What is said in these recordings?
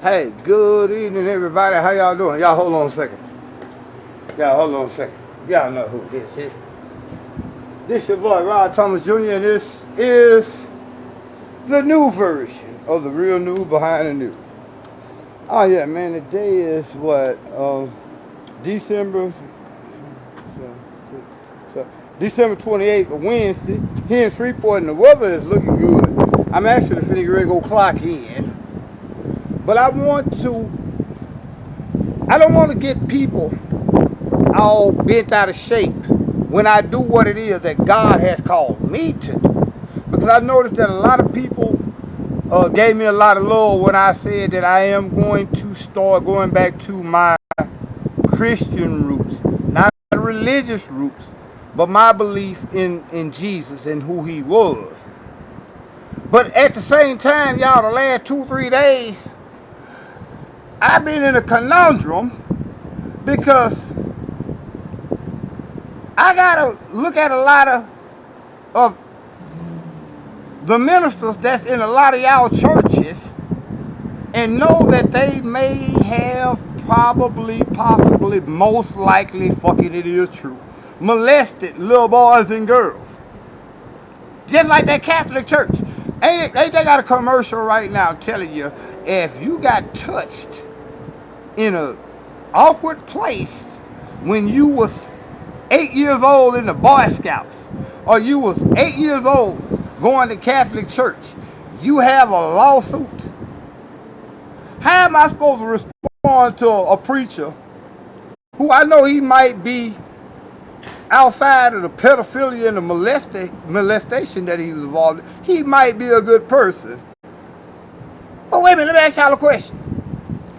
Hey, good evening, everybody. How y'all doing? Y'all hold on a second. Y'all hold on a second. Y'all know who this is. This your boy, Rod Thomas Jr., and this is the new version of the real news behind the news. Oh, yeah, man, today is what? December... December 28th, Wednesday. Here in Shreveport, and the weather is looking good. I'm actually finna ready to go clock in. But I don't want to get people all bent out of shape when I do what it is that God has called me to do. Because I noticed that a lot of people gave me a lot of love when I said that I am going to start going back to my Christian roots, not religious roots, but my belief in Jesus and who he was. But at the same time, y'all, the last 2-3 days, I've been in a conundrum because I gotta look at a lot of the ministers that's in a lot of y'all churches and know that they may have possibly, most likely, fucking it is true, molested little boys and girls. Just like that Catholic church. Ain't they got a commercial right now telling you if you got touched in a awkward place when you was 8 years old in the Boy Scouts, or you was 8 years old going to Catholic church, you have a lawsuit. How am I supposed to respond to a preacher who I know he might be outside of the pedophilia and the molestation that he was involved in? He might be a good person. But wait a minute, let me ask y'all a question.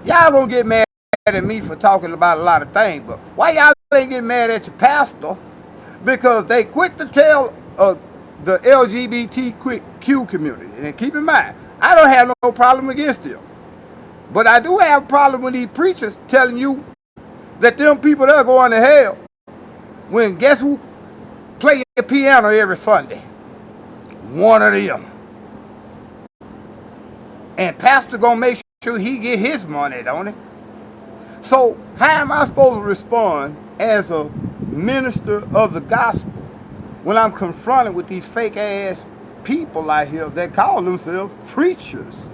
Y'all gonna get mad at me for talking about a lot of things, but why y'all ain't get mad at your pastor? Because they quit to tell the LGBTQ community. And keep in mind, I don't have no problem against them. But I do have a problem with these preachers telling you that them people there are going to hell. When guess who play the piano every Sunday? One of them. And pastor gonna make sure he get his money, don't he? So how am I supposed to respond as a minister of the gospel when I'm confronted with these fake ass people out here that call themselves preachers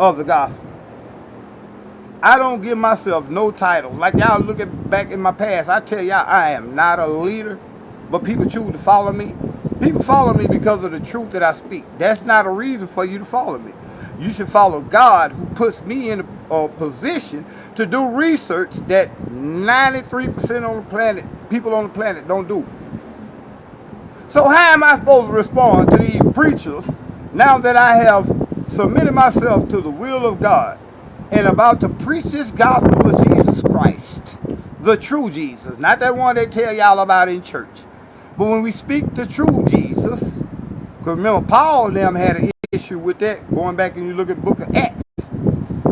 of the gospel? I don't give myself no titles. Like y'all look at back in my past, I tell y'all I am not a leader, but people choose to follow me. People follow me because of the truth that I speak. That's not a reason for you to follow me. You should follow God, who puts me in a position to do research that 93% on the planet, people on the planet don't do. So how am I supposed to respond to these preachers now that I have submitted myself to the will of God and about to preach this gospel of Jesus Christ, the true Jesus, not that one they tell y'all about in church. But when we speak the true Jesus, because remember Paul and them had an issue with that, going back and you look at the book of Acts.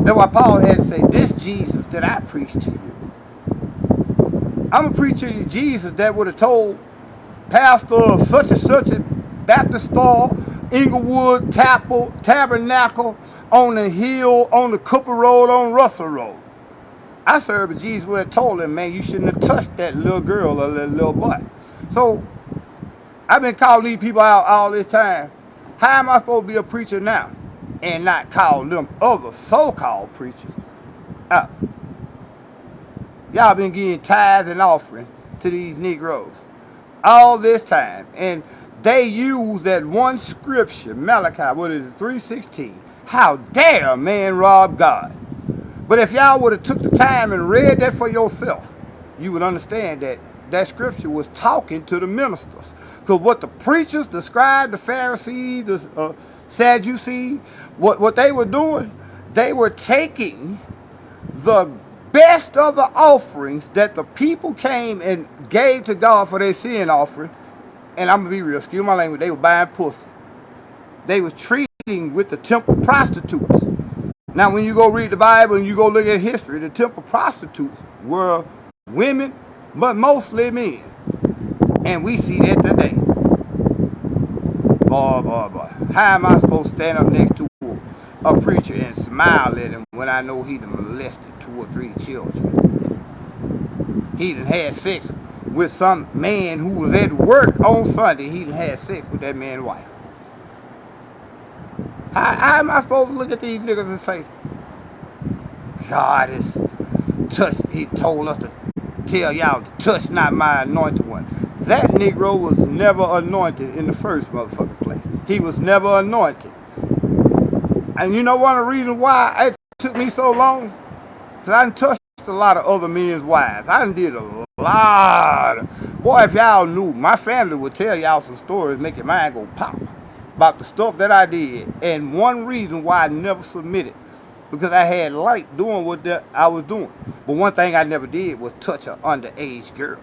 That's why Paul had to say, this Jesus that I preach to you. I'm a preacher to Jesus that would have told pastor of such and such a Baptist Star, Inglewood, Tabernacle, on the hill, on the Cooper Road, on Russell Road. I served, but Jesus would have told him, man, you shouldn't have touched that little girl or that little boy. So I've been calling these people out all this time. How am I supposed to be a preacher now and not call them other so-called preachers out? Y'all been giving tithes and offering to these Negroes all this time, and they use that one scripture, Malachi, what is it, 3:16. How dare man rob God? But if y'all would have took the time and read that for yourself, you would understand that that scripture was talking to the ministers. Because what the preachers, the scribes, the Pharisees, the Sadducees, what they were doing, they were taking the best of the offerings that the people came and gave to God for their sin offering. And I'm going to be real, excuse my language, they were buying pussy. They were treating with the temple prostitutes. Now, when you go read the Bible and you go look at history, the temple prostitutes were women, but mostly men. And we see that today. Boy. How am I supposed to stand up next to a preacher and smile at him when I know he done molested 2 or 3 children. He done had sex with some man who was at work on Sunday. He done had sex with that man's wife. How am I supposed to look at these niggas and say, God is touched, he told us to tell y'all to touch not my anointed one. That Negro was never anointed in the first motherfucking place. He was never anointed. And you know one of the reasons why it took me so long? Because I done touched a lot of other men's wives. I done did a lot. Boy, if y'all knew, my family would tell y'all some stories, make your mind go pop about the stuff that I did. And one reason why I never submitted, because I had light doing what I was doing. But one thing I never did was touch an underage girl.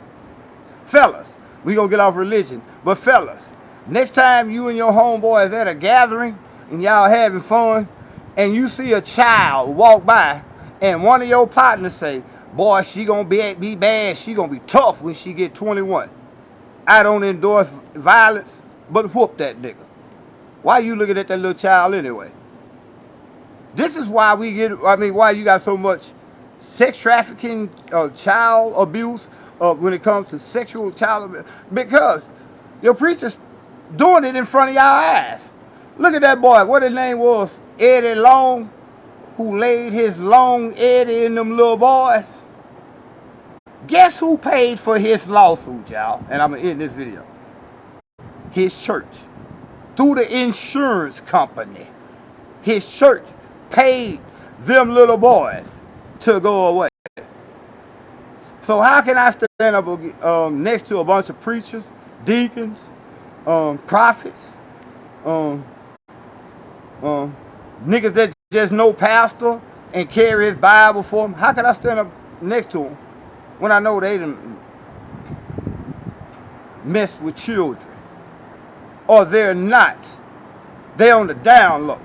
Fellas, we gonna get off religion, but fellas, next time you and your homeboys at a gathering and y'all having fun and you see a child walk by and one of your partners say, boy, she gonna be bad, she gonna be tough when she get 21. I don't endorse violence, but whoop that nigga. Why you looking at that little child anyway? This is why why you got so much sex trafficking, child abuse, when it comes to sexual child abuse, because your preacher's doing it in front of y'all eyes. Look at that boy, what his name was, Eddie Long, who laid his long Eddie in them little boys. Guess who paid for his lawsuit, y'all? And I'm gonna end this video. His church. Through the insurance company. His church paid them little boys to go away. So how can I stand up next to a bunch of preachers, deacons, prophets, niggas that just know pastor and carry his Bible for him? How can I stand up next to them when I know they done messed with children? Or they're not. They're on the down low.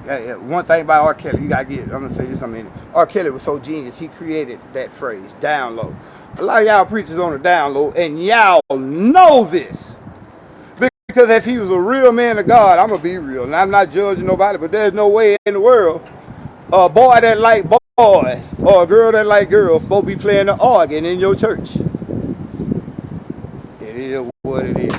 Yeah, one thing about R. Kelly, you gotta get, I'm gonna say this something. R. Kelly was so genius, he created that phrase, down low. A lot of y'all preachers on the down low, and y'all know this. Because if he was a real man of God, I'm gonna be real, and I'm not judging nobody, but there's no way in the world a boy that like boys or a girl that like girls supposed to be playing the organ in your church. It is what it is.